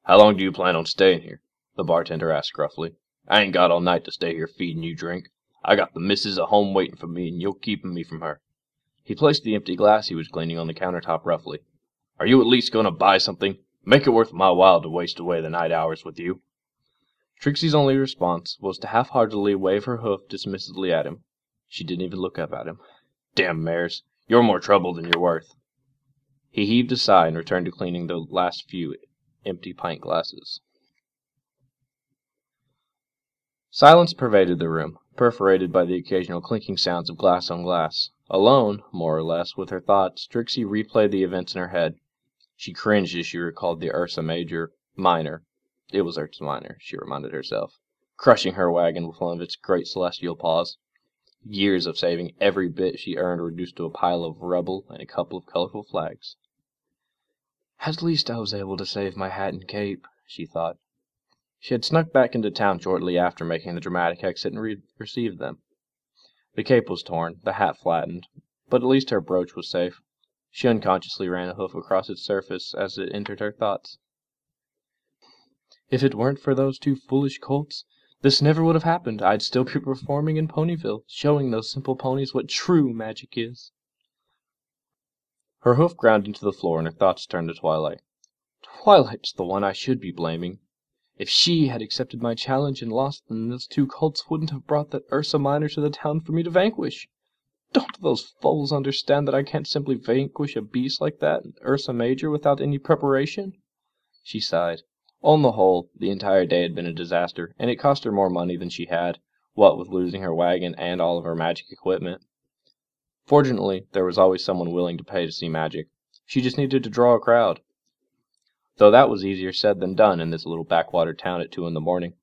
How long do you plan on staying here? The bartender asked gruffly. I ain't got all night to stay here feeding you drink. I got the missus at home waiting for me, and you're keeping me from her. He placed the empty glass he was cleaning on the countertop roughly. Are you at least going to buy something? Make it worth my while to waste away the night hours with you. Trixie's only response was to half-heartedly wave her hoof dismissively at him. She didn't even look up at him. Damn mares, you're more trouble than you're worth. He heaved a sigh and returned to cleaning the last few empty pint glasses. Silence pervaded the room, perforated by the occasional clinking sounds of glass on glass. Alone, more or less, with her thoughts, Trixie replayed the events in her head. She cringed as she recalled the Ursa Minor. It was Ursa Minor, she reminded herself, crushing her wagon with one of its great celestial paws. Years of saving every bit she earned reduced to a pile of rubble and a couple of colorful flags. At least I was able to save my hat and cape, she thought. She had snuck back into town shortly after making the dramatic exit and received them. The cape was torn, the hat flattened, but at least her brooch was safe. She unconsciously ran a hoof across its surface as it entered her thoughts. If it weren't for those two foolish colts, this never would have happened. I'd still be performing in Ponyville, showing those simple ponies what true magic is. Her hoof ground into the floor and her thoughts turned to Twilight. Twilight's the one I should be blaming. If she had accepted my challenge and lost, then those two colts wouldn't have brought that Ursa Minor to the town for me to vanquish. Don't those fools understand that I can't simply vanquish a beast like that, Ursa Major, without any preparation? She sighed. On the whole, the entire day had been a disaster, and it cost her more money than she had, what with losing her wagon and all of her magic equipment. Fortunately, there was always someone willing to pay to see magic. She just needed to draw a crowd. Though that was easier said than done in this little backwater town at 2 in the morning.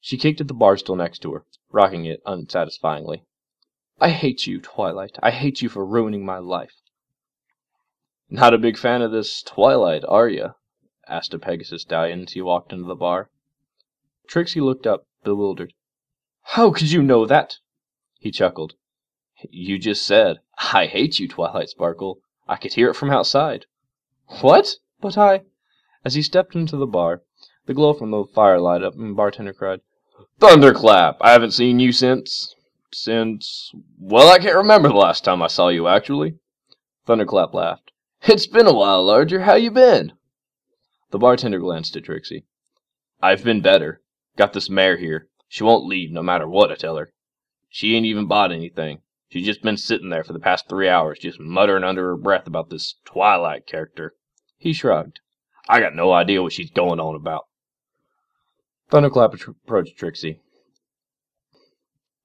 She kicked at the bar stool next to her, rocking it unsatisfyingly. I hate you, Twilight. I hate you for ruining my life. Not a big fan of this Twilight, are you? Asked a Pegasus stallion as he walked into the bar. Trixie looked up, bewildered. How could you know that? He chuckled. You just said, I hate you, Twilight Sparkle. I could hear it from outside. What? But I... As he stepped into the bar, the glow from the fire lighted up, and the bartender cried, Thunderclap! I haven't seen you since... Well, I can't remember the last time I saw you, actually. Thunderclap laughed. It's been a while, Larger. How you been? The bartender glanced at Trixie. I've been better. Got this mare here. She won't leave no matter what I tell her. She ain't even bought anything. She's just been sitting there for the past 3 hours, just muttering under her breath about this Twilight character. He shrugged. I got no idea what she's going on about. Thunderclap approached Trixie.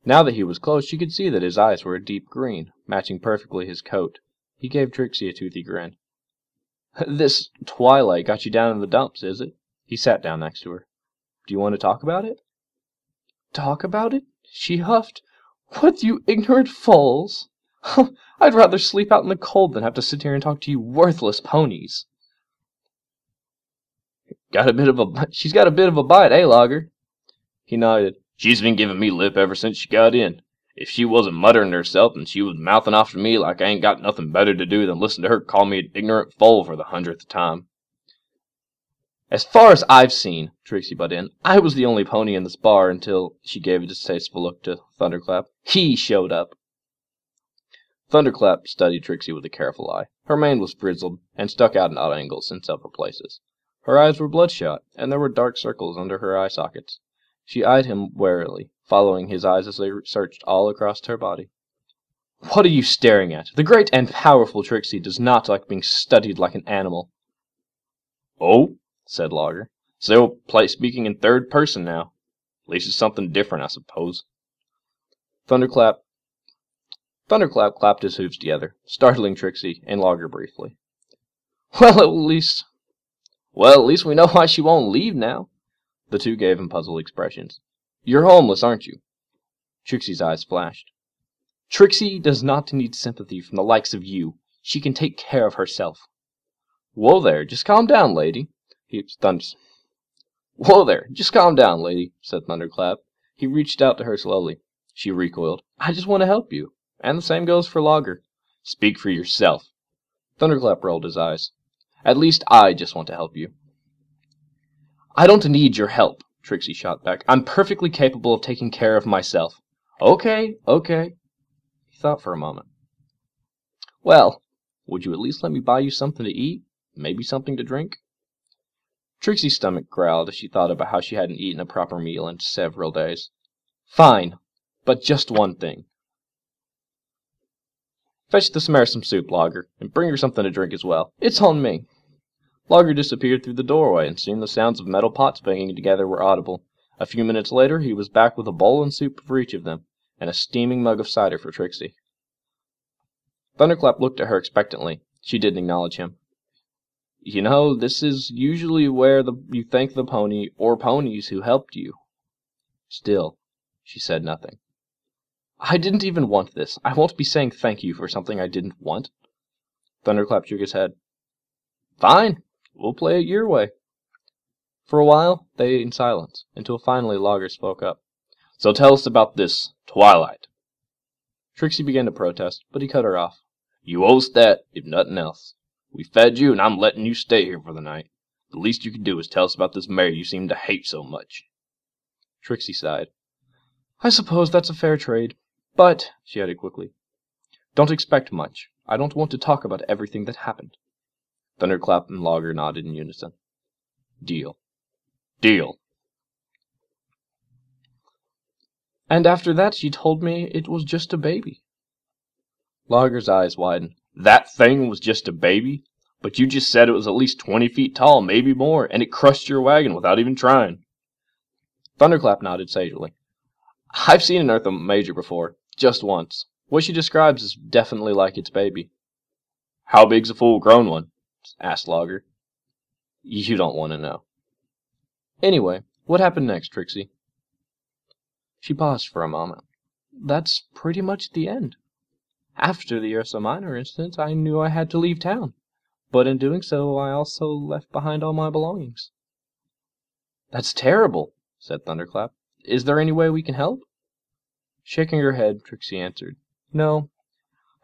Now that he was close, she could see that his eyes were a deep green, matching perfectly his coat. He gave Trixie a toothy grin. This Twilight got you down in the dumps, is it? He sat down next to her. Do you want to talk about it? Talk about it? She huffed. What, you ignorant fools! I'd rather sleep out in the cold than have to sit here and talk to you worthless ponies. She's got a bit of a bite, eh, Logger? He nodded. She's been giving me lip ever since she got in. If she wasn't muttering herself, and she was mouthing off to me like I ain't got nothing better to do than listen to her call me an ignorant fool for the 100th time. As far as I've seen, Trixie butt in, I was the only pony in this bar until she gave a distasteful look to Thunderclap. He showed up. Thunderclap studied Trixie with a careful eye. Her mane was frizzled and stuck out at odd angles in several places. Her eyes were bloodshot, and there were dark circles under her eye sockets. She eyed him warily, following his eyes as they searched all across her body. What are you staring at? The great and powerful Trixie does not like being studied like an animal. Oh, said Logger. So we'll speaking in third person now. At least it's something different, I suppose. Thunderclap clapped his hooves together, startling Trixie and Logger briefly. Well, at least we know why she won't leave now. The two gave him puzzled expressions. You're homeless, aren't you? Trixie's eyes flashed. Trixie does not need sympathy from the likes of you. She can take care of herself. Whoa there, just calm down, lady. Whoa there, just calm down, lady, said Thunderclap. He reached out to her slowly. She recoiled. I just want to help you. And the same goes for Logger. Speak for yourself. Thunderclap rolled his eyes. At least I just want to help you. I don't need your help, Trixie shot back. I'm perfectly capable of taking care of myself. Okay. He thought for a moment. Well, would you at least let me buy you something to eat? Maybe something to drink? Trixie's stomach growled as she thought about how she hadn't eaten a proper meal in several days. Fine, but just one thing. Fetch the Samara some soup, Logger, and bring her something to drink as well. It's on me. Logger disappeared through the doorway, and soon the sounds of metal pots banging together were audible. A few minutes later, he was back with a bowl and soup for each of them, and a steaming mug of cider for Trixie. Thunderclap looked at her expectantly. She didn't acknowledge him. You know, this is usually where you thank the pony or ponies who helped you. Still, she said nothing. I didn't even want this. I won't be saying thank you for something I didn't want. Thunderclap shook his head. Fine, we'll play it your way. For a while, they ate in silence, until finally Logger spoke up. So tell us about this Twilight. Trixie began to protest, but he cut her off. You owe us that, if nothing else. We fed you, and I'm letting you stay here for the night. The least you can do is tell us about this Mary you seem to hate so much. Trixie sighed. I suppose that's a fair trade. But, she added quickly, don't expect much. I don't want to talk about everything that happened. Thunderclap and Logger nodded in unison. Deal. Deal. And after that she told me it was just a baby. Logger's eyes widened. That thing was just a baby? But you just said it was at least 20 feet tall, maybe more, and it crushed your wagon without even trying. Thunderclap nodded sagely. I've seen an Eartha Major before, just once. What she describes is definitely like its baby. How big's a full-grown one? Asked Logger. You don't want to know. Anyway, what happened next, Trixie? She paused for a moment. That's pretty much the end. After the Ursa Minor incident, I knew I had to leave town. But in doing so, I also left behind all my belongings. That's terrible, said Thunderclap. Is there any way we can help? Shaking her head, Trixie answered. No,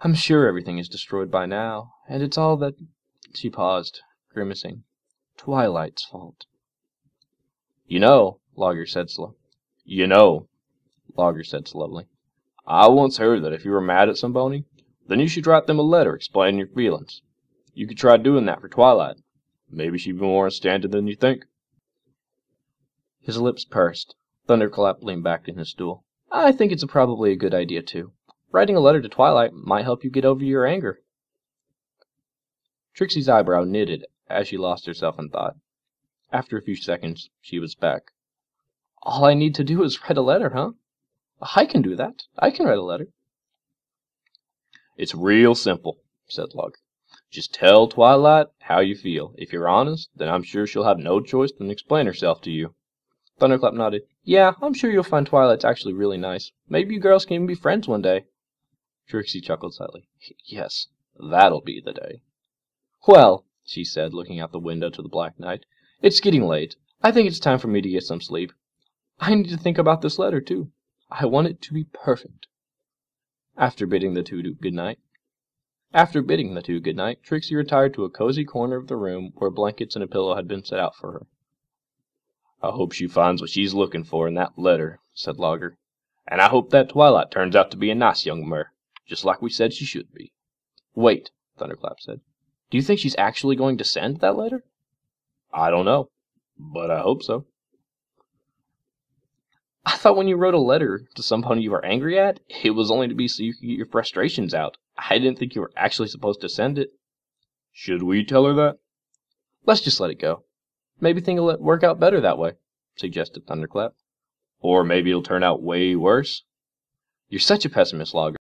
I'm sure everything is destroyed by now, and it's all that... She paused, grimacing. Twilight's fault. You know, Logger said slowly. I once heard that if you were mad at somebody, then you should write them a letter explaining your feelings. You could try doing that for Twilight. Maybe she'd be more understanding than you think. His lips pursed. Thunderclap leaned back in his stool. I think it's probably a good idea, too. Writing a letter to Twilight might help you get over your anger. Trixie's eyebrow knitted as she lost herself in thought. After a few seconds, she was back. All I need to do is write a letter, huh? I can do that. I can write a letter. It's real simple, said Logger. Just tell Twilight how you feel. If you're honest, then I'm sure she'll have no choice than to explain herself to you. Thunderclap nodded. Yeah, I'm sure you'll find Twilight's actually really nice. Maybe you girls can even be friends one day. Trixie chuckled slightly. Yes, that'll be the day. Well, she said, looking out the window to the black night, it's getting late. I think it's time for me to get some sleep. I need to think about this letter, too. I want it to be perfect. After bidding the two good night, Trixie retired to a cozy corner of the room where blankets and a pillow had been set out for her. I hope she finds what she's looking for in that letter, said Logger. And I hope that Twilight turns out to be a nice young mare, just like we said she should be. Wait, Thunderclap said. Do you think she's actually going to send that letter? I don't know, but I hope so. I thought when you wrote a letter to somebody you were angry at, it was only to be so you could get your frustrations out. I didn't think you were actually supposed to send it. Should we tell her that? Let's just let it go. Maybe things will work out better that way, suggested Thunderclap. Or maybe it'll turn out way worse. You're such a pessimist, Logger.